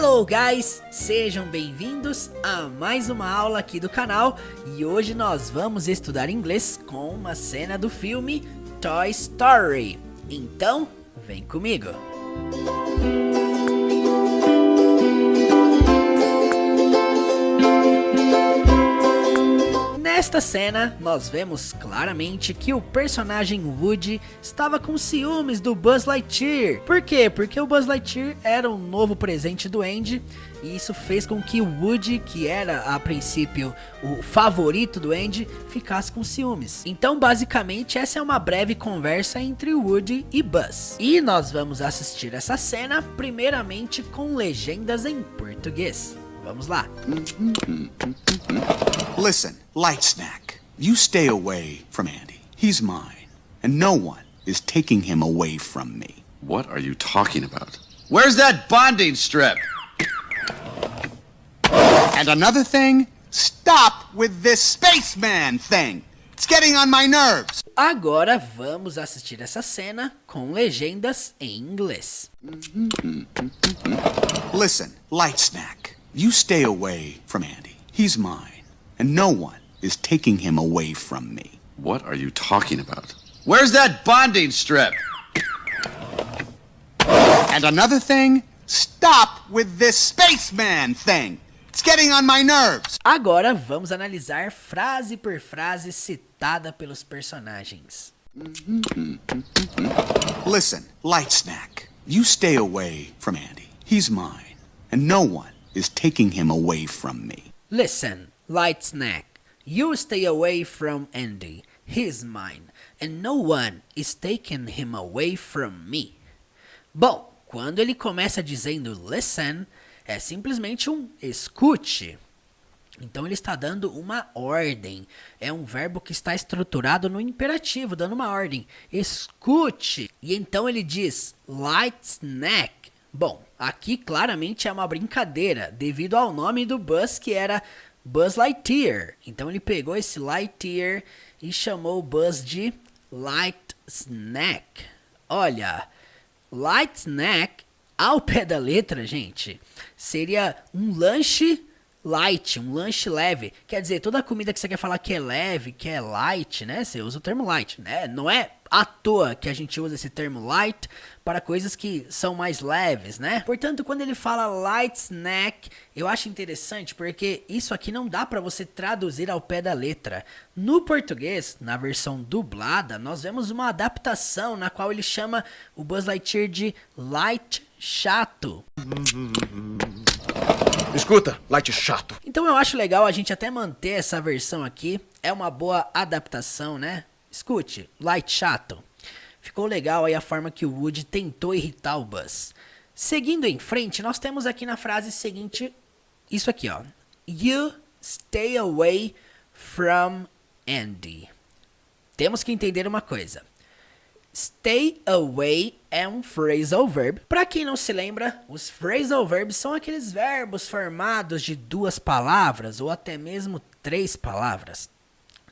Hello guys, sejam bem-vindos a mais uma aula aqui do canal e hoje nós vamos estudar inglês com uma cena do filme Toy Story. Então, vem comigo! Nesta cena, nós vemos claramente que o personagem Woody estava com ciúmes do Buzz Lightyear. Por quê? Porque o Buzz Lightyear era um novo presente do Andy e isso fez com que o Woody, que era a princípio o favorito do Andy, ficasse com ciúmes. Então, basicamente, essa é uma breve conversa entre Woody e Buzz. E nós vamos assistir essa cena primeiramente com legendas em português. Vamos lá. Listen, Light Snack, you stay away from Andy. He's mine, and no one is taking him away from me. What are you talking about? Where's that bonding strip? And another thing, stop with this spaceman thing. It's getting on my nerves. Agora vamos assistir essa cena com legendas em inglês. Listen, Light Snack, you stay away from Andy. He's mine, and no one is taking him away from me. What are you talking about? Where's that bonding strip? And another thing, stop with this spaceman thing. It's getting on my nerves. Agora vamos analisar frase por frase citada pelos personagens. Listen, Light Snack, you stay away from Andy. He's mine, and no one is taking him away from me. Listen, Light Snack, you stay away from Andy. He's mine, and no one is taking him away from me. Bom, quando ele começa dizendo listen, é simplesmente um escute. Então ele está dando uma ordem. É um verbo que está estruturado no imperativo, dando uma ordem. Escute. E então ele diz Light Snack. Bom, aqui claramente é uma brincadeira, devido ao nome do Buzz, que era Buzz Lightyear. Então ele pegou esse Lightyear e chamou o Buzz de Light Snack. Olha, Light Snack, ao pé da letra, gente, seria um lanche light, um lanche leve. Quer dizer, toda comida que você quer falar que é leve, que é light, né? Você usa o termo light, né? Não é à toa que a gente usa esse termo light para coisas que são mais leves, né? Portanto, quando ele fala light snack, eu acho interessante porque isso aqui não dá para você traduzir ao pé da letra. No português, na versão dublada, nós vemos uma adaptação na qual ele chama o Buzz Lightyear de light chato. Escuta, Light chato. Então eu acho legal a gente até manter essa versão aqui. É uma boa adaptação, né? Escute, Light chato. Ficou legal aí a forma que o Woody tentou irritar o Buzz. Seguindo em frente, nós temos aqui na frase seguinte, isso aqui, ó. You stay away from Andy. Temos que entender uma coisa. Stay away é um phrasal verb. Para quem não se lembra, os phrasal verbs são aqueles verbos formados de duas palavras ou até mesmo três palavras.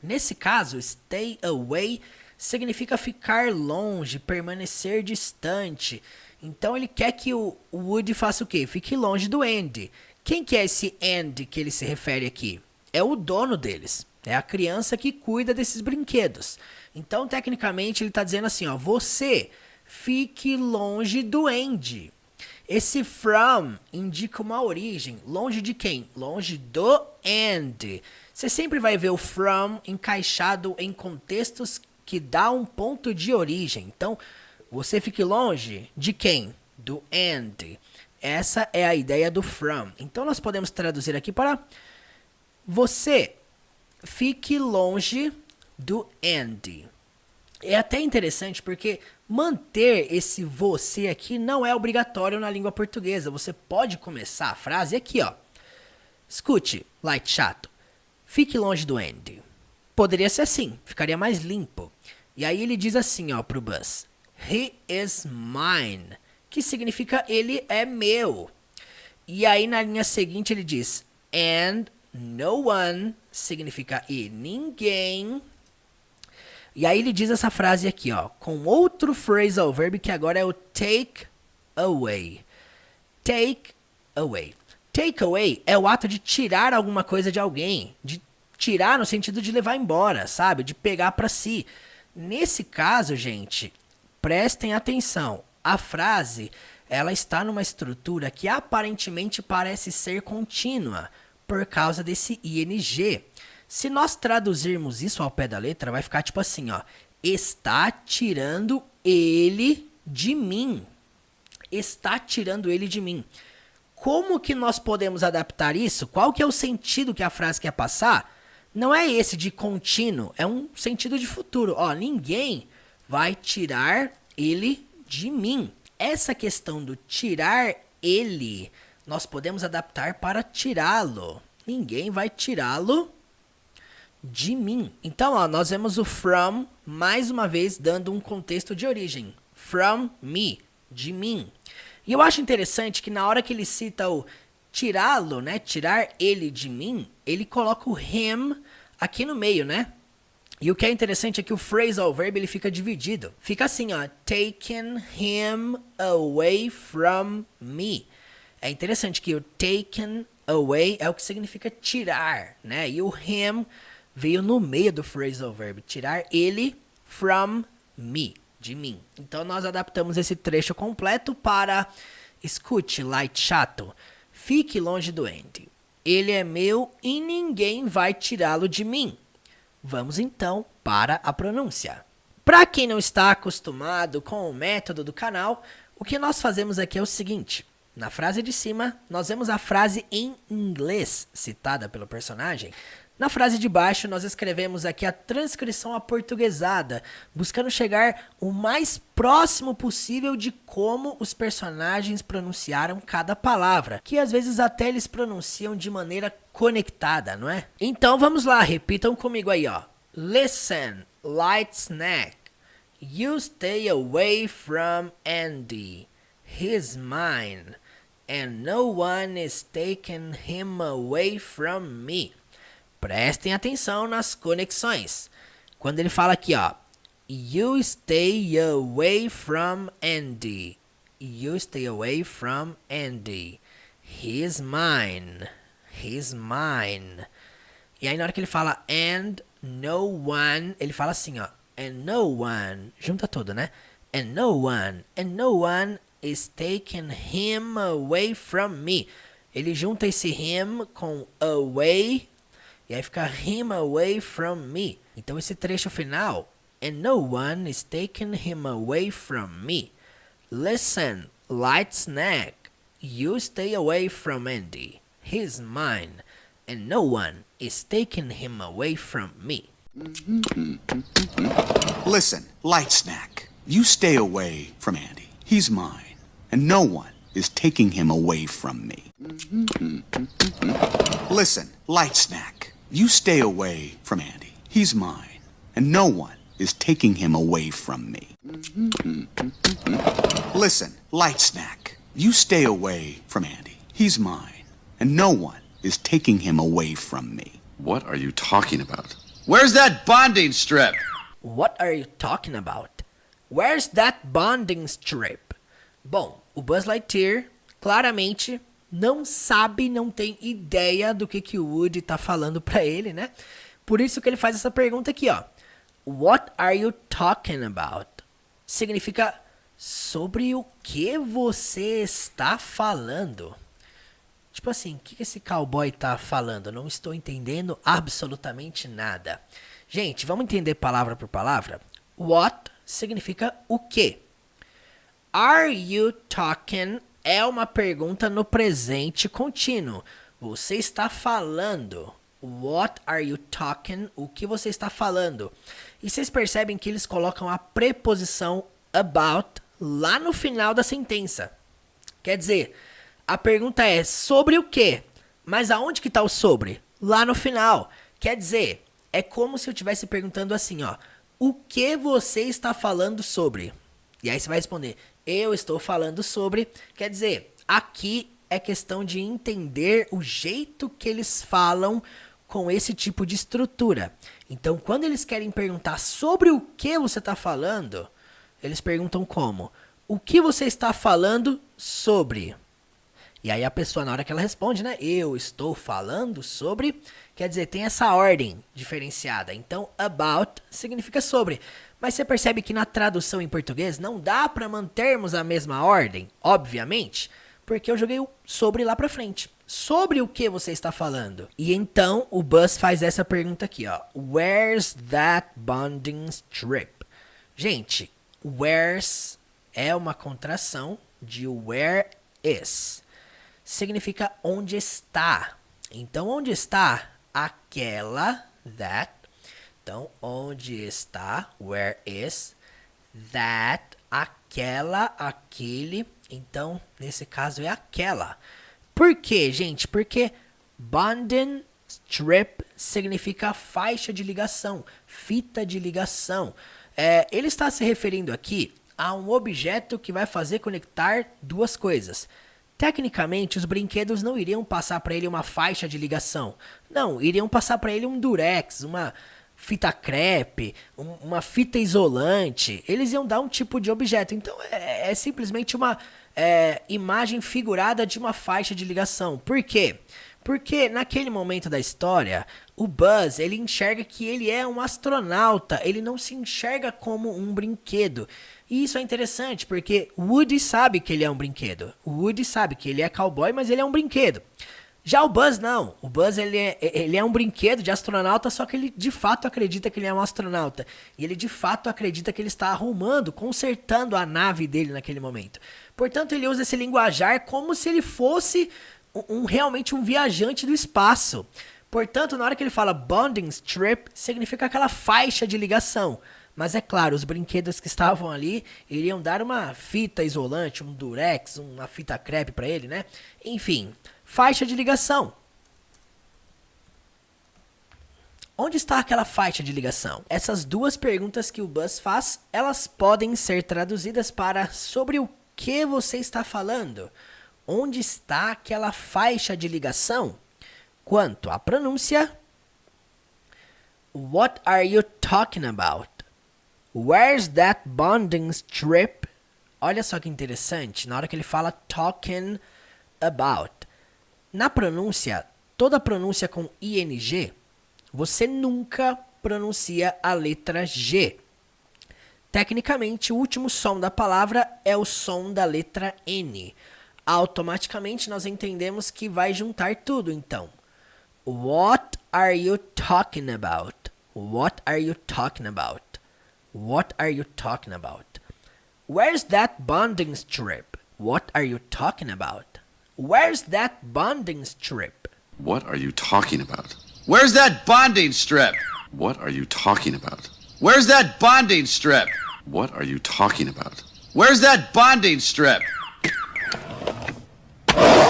Nesse caso, stay away significa ficar longe, permanecer distante. Então ele quer que o Woody faça o quê? Fique longe do Andy. Quem que é esse Andy que ele se refere aqui? É o dono deles. É a criança que cuida desses brinquedos. Então, tecnicamente, ele está dizendo assim, ó, você fique longe do Andy. Esse from indica uma origem. Longe de quem? Longe do Andy. Você sempre vai ver o from encaixado em contextos que dá um ponto de origem. Então, você fique longe de quem? Do Andy. Essa é a ideia do from. Então, nós podemos traduzir aqui para você fique longe do Andy. É até interessante porque manter esse você aqui não é obrigatório na língua portuguesa. Você pode começar a frase aqui, ó. Escute, Light chato. Fique longe do Andy. Poderia ser assim, ficaria mais limpo. E aí ele diz assim, ó, pro Buzz. He is mine. Que significa ele é meu. E aí na linha seguinte ele diz and no one significa e ninguém. E aí ele diz essa frase aqui, ó, com outro phrasal verb que agora é o take away. Take away. Take away é o ato de tirar alguma coisa de alguém, de tirar no sentido de levar embora, sabe? De pegar para si. Nesse caso, gente, prestem atenção. A frase, ela está numa estrutura que aparentemente parece ser contínua, por causa desse ing. Se nós traduzirmos isso ao pé da letra, vai ficar tipo assim, ó. Está tirando ele de mim. Está tirando ele de mim. Como que nós podemos adaptar isso? Qual que é o sentido que a frase quer passar? Não é esse de contínuo, é um sentido de futuro. Ó, ninguém vai tirar ele de mim. Essa questão do tirar ele, nós podemos adaptar para tirá-lo. Ninguém vai tirá-lo de mim. Então, ó, nós vemos o from, mais uma vez, dando um contexto de origem. From me, de mim. E eu acho interessante que na hora que ele cita o tirá-lo, né, tirar ele de mim, ele coloca o him aqui no meio, né? E o que é interessante é que o phrasal verb ele fica dividido. Fica assim, ó, taken him away from me. É interessante que o taken away é o que significa tirar, né? E o him veio no meio do phrasal verb, tirar ele from me, de mim. Então nós adaptamos esse trecho completo para escute, light chato, fique longe do Andy. Ele é meu e ninguém vai tirá-lo de mim. Vamos então para a pronúncia. Para quem não está acostumado com o método do canal, o que nós fazemos aqui é o seguinte. Na frase de cima, nós vemos a frase em inglês citada pelo personagem. Na frase de baixo, nós escrevemos aqui a transcrição aportuguesada, buscando chegar o mais próximo possível de como os personagens pronunciaram cada palavra, que às vezes até eles pronunciam de maneira conectada, não é? Então vamos lá, repitam comigo aí, ó. Listen, light snack. You stay away from Andy. He's mine. And no one is taking him away from me. Prestem atenção nas conexões. Quando ele fala aqui, ó. You stay away from Andy. You stay away from Andy. He's mine. He's mine. E aí na hora que ele fala and no one, ele fala assim, ó. And no one. Junta tudo, né? And no one is taking him away from me. Ele junta esse him com away. E aí fica him away from me. Então esse trecho final. And no one is taking him away from me. Listen, light snack. You stay away from Andy. He's mine. And no one is taking him away from me. Listen, light snack. You stay away from Andy. He's mine. And no one is taking him away from me. Listen, light snack. You stay away from Andy. He's mine. And no one is taking him away from me. Listen, light snack. You stay away from Andy. He's mine. And no one is taking him away from me. What are you talking about? Where's that bonding strip? What are you talking about? Where's that bonding strip? Bom, o Buzz Lightyear claramente não sabe, não tem ideia do que o Woody tá falando pra ele, né? Por isso que ele faz essa pergunta aqui, ó. What are you talking about? Significa sobre o que você está falando. Tipo assim, o que esse cowboy tá falando? Não estou entendendo absolutamente nada. Gente, vamos entender palavra por palavra? What significa o quê? Are you talking é uma pergunta no presente contínuo. Você está falando. What are you talking? O que você está falando? E vocês percebem que eles colocam a preposição about lá no final da sentença. Quer dizer, a pergunta é sobre o quê? Mas aonde que está o sobre? Lá no final. Quer dizer, é como se eu estivesse perguntando assim, ó. O que você está falando sobre? E aí você vai responder, eu estou falando sobre. Quer dizer, aqui é questão de entender o jeito que eles falam com esse tipo de estrutura. Então, quando eles querem perguntar sobre o que você está falando, eles perguntam como? O que você está falando sobre? E aí a pessoa, na hora que ela responde, né? Eu estou falando sobre, quer dizer, tem essa ordem diferenciada. Então, about significa sobre. Mas você percebe que na tradução em português não dá para mantermos a mesma ordem, obviamente, porque eu joguei o sobre lá pra frente. Sobre o que você está falando? E então o Buzz faz essa pergunta aqui, ó. Where's that bonding strip? Gente, where's é uma contração de where is. Significa onde está. Então, onde está aquela, that. Então, onde está, where is, that, aquela, aquele. Então, nesse caso é aquela. Por quê, gente? Porque bonding strip significa faixa de ligação, fita de ligação. Ele está se referindo aqui a um objeto que vai fazer conectar duas coisas. Tecnicamente, os brinquedos não iriam passar para ele uma faixa de ligação. Não, iriam passar para ele um durex, uma fita crepe, uma fita isolante. Eles iam dar um tipo de objeto. Então, é simplesmente uma imagem figurada de uma faixa de ligação. Por quê? Porque naquele momento da história, o Buzz, ele enxerga que ele é um astronauta, ele não se enxerga como um brinquedo. E isso é interessante, porque o Woody sabe que ele é um brinquedo. O Woody sabe que ele é cowboy, mas ele é um brinquedo. Já o Buzz não. O Buzz ele é um brinquedo de astronauta, só que ele de fato acredita que ele é um astronauta. E ele de fato acredita que ele está arrumando, consertando a nave dele naquele momento. Portanto, ele usa esse linguajar como se ele fosse realmente um viajante do espaço. Portanto, na hora que ele fala bonding strip, significa aquela faixa de ligação. Mas é claro, os brinquedos que estavam ali iriam dar uma fita isolante, um durex, uma fita crepe para ele, né? Enfim, faixa de ligação. Onde está aquela faixa de ligação? Essas duas perguntas que o Buzz faz, elas podem ser traduzidas para sobre o que você está falando. Onde está aquela faixa de ligação? Quanto à pronúncia, what are you talking about? Where's that bonding strip? Olha só que interessante, na hora que ele fala talking about. Na pronúncia, toda pronúncia com ing, você nunca pronuncia a letra G. Tecnicamente, o último som da palavra é o som da letra N. Automaticamente, nós entendemos que vai juntar tudo, então. What are you talking about? What are you talking about? What are you talking about? Where's that bonding strip? What are you talking about? Where's that bonding strip? What are you talking about? Where's that bonding strip? What are you talking about? Where's that bonding strip? What are you talking about? Where's that bonding strip?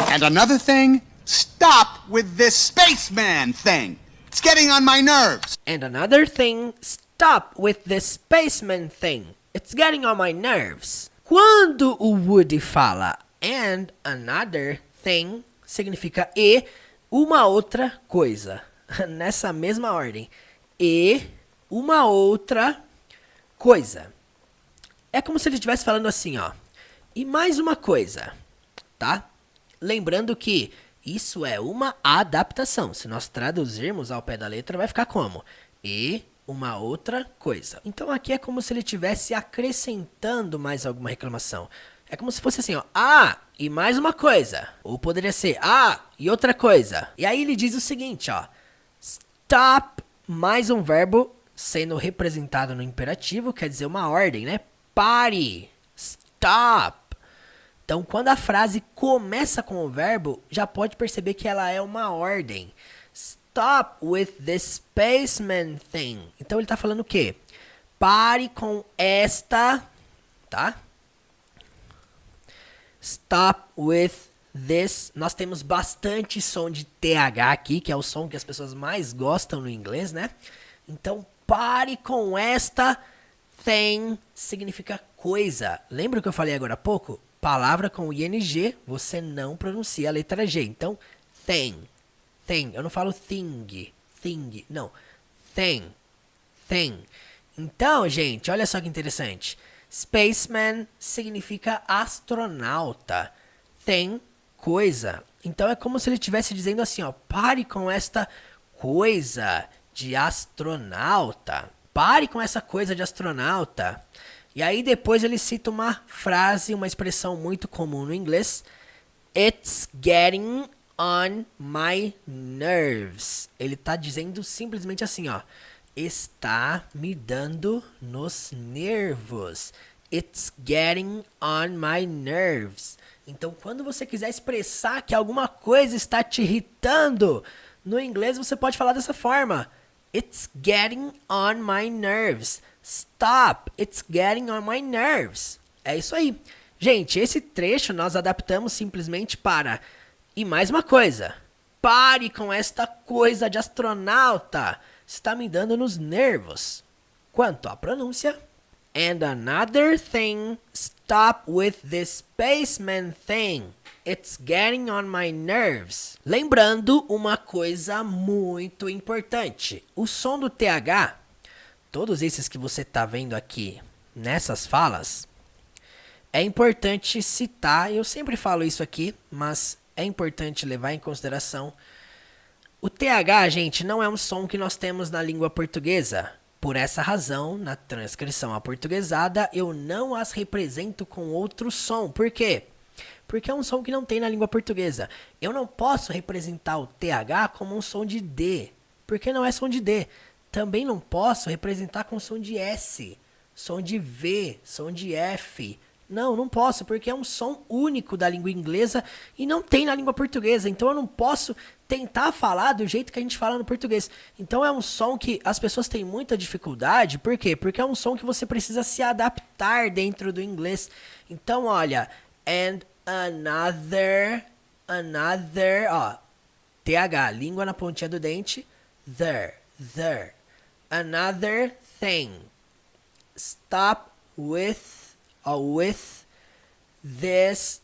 And another thing, stop with this spaceman thing. It's getting on my nerves. And another thing, stop with this spaceman thing. It's getting on my nerves. Quando o Woody fala and another thing, significa e uma outra coisa. Nessa mesma ordem. E uma outra coisa. É como se ele estivesse falando assim, ó. E mais uma coisa, tá? Lembrando que isso é uma adaptação. Se nós traduzirmos ao pé da letra, vai ficar como? E uma outra coisa. Então aqui é como se ele estivesse acrescentando mais alguma reclamação. É como se fosse assim, ó. Ah, e mais uma coisa. Ou poderia ser, ah, e outra coisa. E aí ele diz o seguinte, ó. Stop, mais um verbo sendo representado no imperativo, quer dizer uma ordem, né? Pare. Stop. Então, quando a frase começa com o verbo, já pode perceber que ela é uma ordem. Stop with this spaceman thing. Então, ele está falando o quê? Pare com esta, tá? Stop with this. Nós temos bastante som de TH aqui, que é o som que as pessoas mais gostam no inglês, né? Então, pare com esta thing significa coisa. Lembra o que eu falei agora há pouco? Palavra com ing, você não pronuncia a letra G. Então, thing. Thing. Eu não falo thing. Thing. Não. Thing. Thing. Então, gente, olha só que interessante. Spaceman significa astronauta. Thing, coisa. Então é como se ele estivesse dizendo assim, ó, pare com esta coisa de astronauta. Pare com essa coisa de astronauta. E aí depois ele cita uma frase, uma expressão muito comum no inglês. It's getting on my nerves. Ele tá dizendo simplesmente assim, ó. Está me dando nos nervos. It's getting on my nerves. Então, quando você quiser expressar que alguma coisa está te irritando, no inglês você pode falar dessa forma. It's getting on my nerves. Stop. It's getting on my nerves. É isso aí. Gente, esse trecho nós adaptamos simplesmente para... E mais uma coisa. Pare com esta coisa de astronauta. Está me dando nos nervos. Quanto à pronúncia... And another thing, stop with this spaceman thing. It's getting on my nerves. Lembrando uma coisa muito importante. O som do TH, todos esses que você está vendo aqui nessas falas, é importante citar, eu sempre falo isso aqui, mas é importante levar em consideração. O TH, gente, não é um som que nós temos na língua portuguesa. Por essa razão, na transcrição aportuguesada, eu não as represento com outro som. Por quê? Porque é um som que não tem na língua portuguesa. Eu não posso representar o TH como um som de D, porque não é som de D. Também não posso representar com som de S, som de V, som de F. Não posso, porque é um som único da língua inglesa e não tem na língua portuguesa. Então eu não posso tentar falar do jeito que a gente fala no português. Então é um som que as pessoas têm muita dificuldade. Por quê? Porque é um som que você precisa se adaptar dentro do inglês. Então, olha, and another, ó, TH, língua na pontinha do dente, there, another thing, stop with this,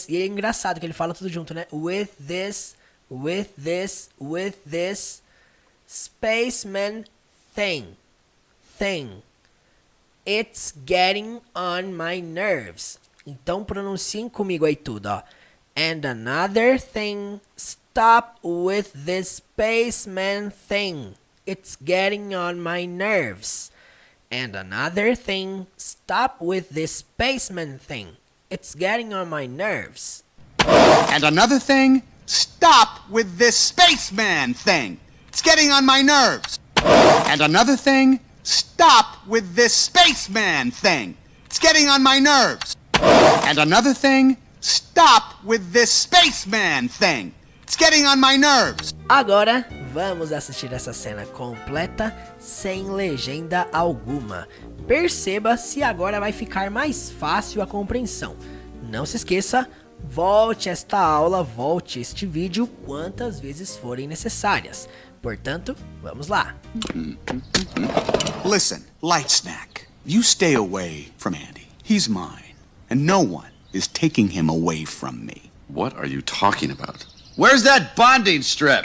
e é engraçado que ele fala tudo junto, né? With this spaceman thing. It's getting on my nerves. Então pronunciem comigo aí tudo, ó. And another thing, stop with this spaceman thing. It's getting on my nerves. And another thing, stop with this spaceman thing. It's getting on my nerves. And another thing, stop with this spaceman thing. It's getting on my nerves. And another thing, stop with this spaceman thing. It's getting on my nerves. And another thing, stop with this spaceman thing. It's getting on my nerves. Agora, vamos assistir essa cena completa, sem legenda alguma. Perceba se agora vai ficar mais fácil a compreensão. Não se esqueça, volte esta aula, volte este vídeo quantas vezes forem necessárias. Portanto, vamos lá. Listen, Light Snack, you stay away from Andy. He's mine, and no one is taking him away from me. What are you talking about? Where's that bonding strip?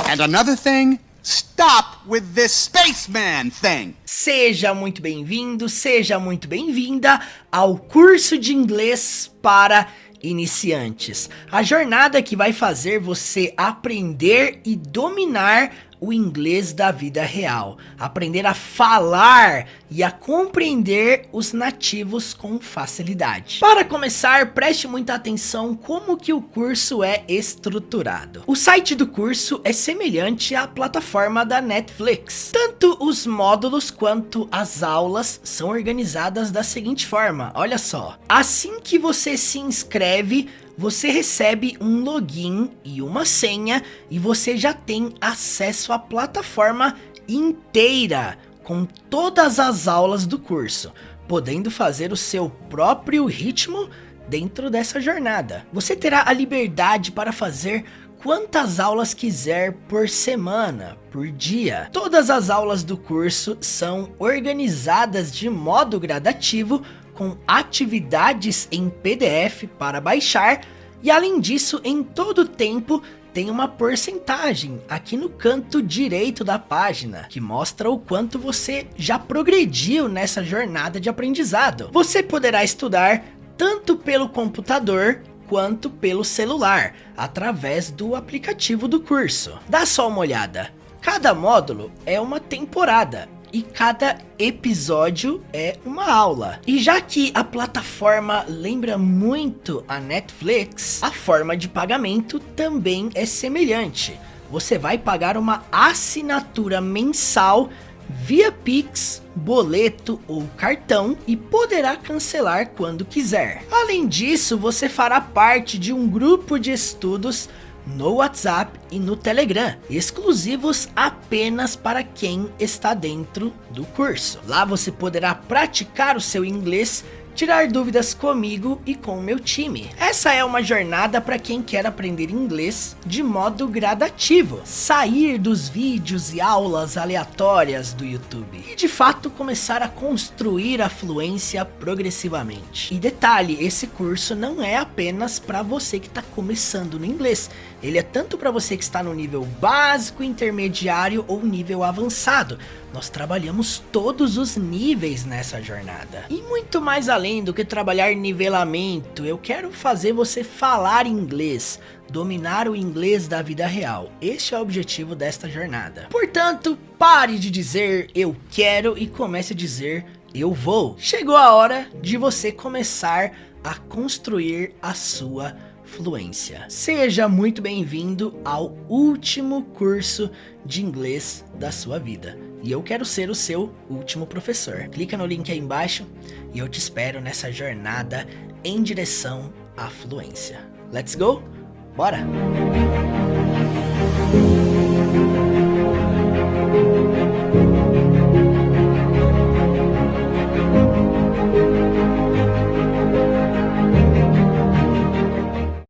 And another thing, stop with this spaceman thing. Seja muito bem-vindo, seja muito bem-vinda ao curso de inglês para iniciantes. A jornada que vai fazer você aprender e dominar o inglês da vida real. Aprender a falar e a compreender os nativos com facilidade. Para começar, preste muita atenção como que o curso é estruturado. O site do curso é semelhante à plataforma da Netflix. Tanto os módulos quanto as aulas são organizadas da seguinte forma, olha só. Assim que você se inscreve, você recebe um login e uma senha e você já tem acesso à plataforma inteira com todas as aulas do curso, podendo fazer o seu próprio ritmo dentro dessa jornada. Você terá a liberdade para fazer quantas aulas quiser por semana, por dia. Todas as aulas do curso são organizadas de modo gradativo, com atividades em PDF para baixar, e além disso, em todo o tempo tem uma porcentagem aqui no canto direito da página, que mostra o quanto você já progrediu nessa jornada de aprendizado. Você poderá estudar tanto pelo computador quanto pelo celular, através do aplicativo do curso. Dá só uma olhada. Cada módulo é uma temporada e cada episódio é uma aula. E já que a plataforma lembra muito a Netflix, a forma de pagamento também é semelhante. Você vai pagar uma assinatura mensal via Pix, boleto ou cartão e poderá cancelar quando quiser. Além disso, você fará parte de um grupo de estudos no WhatsApp e no Telegram, exclusivos apenas para quem está dentro do curso. Lá você poderá praticar o seu inglês, tirar dúvidas comigo e com o meu time. Essa é uma jornada para quem quer aprender inglês de modo gradativo, sair dos vídeos e aulas aleatórias do YouTube e de fato começar a construir a fluência progressivamente. E detalhe, esse curso não é apenas para você que está começando no inglês, ele é tanto para você que está no nível básico, intermediário ou nível avançado. Nós trabalhamos todos os níveis nessa jornada. E muito mais além do que trabalhar nivelamento, eu quero fazer você falar inglês, dominar o inglês da vida real. Este é o objetivo desta jornada. Portanto, pare de dizer eu quero e comece a dizer eu vou. Chegou a hora de você começar a construir a sua fluência. Seja muito bem-vindo ao último curso de inglês da sua vida. E eu quero ser o seu último professor. Clica no link aí embaixo e eu te espero nessa jornada em direção à fluência. Let's go? Bora!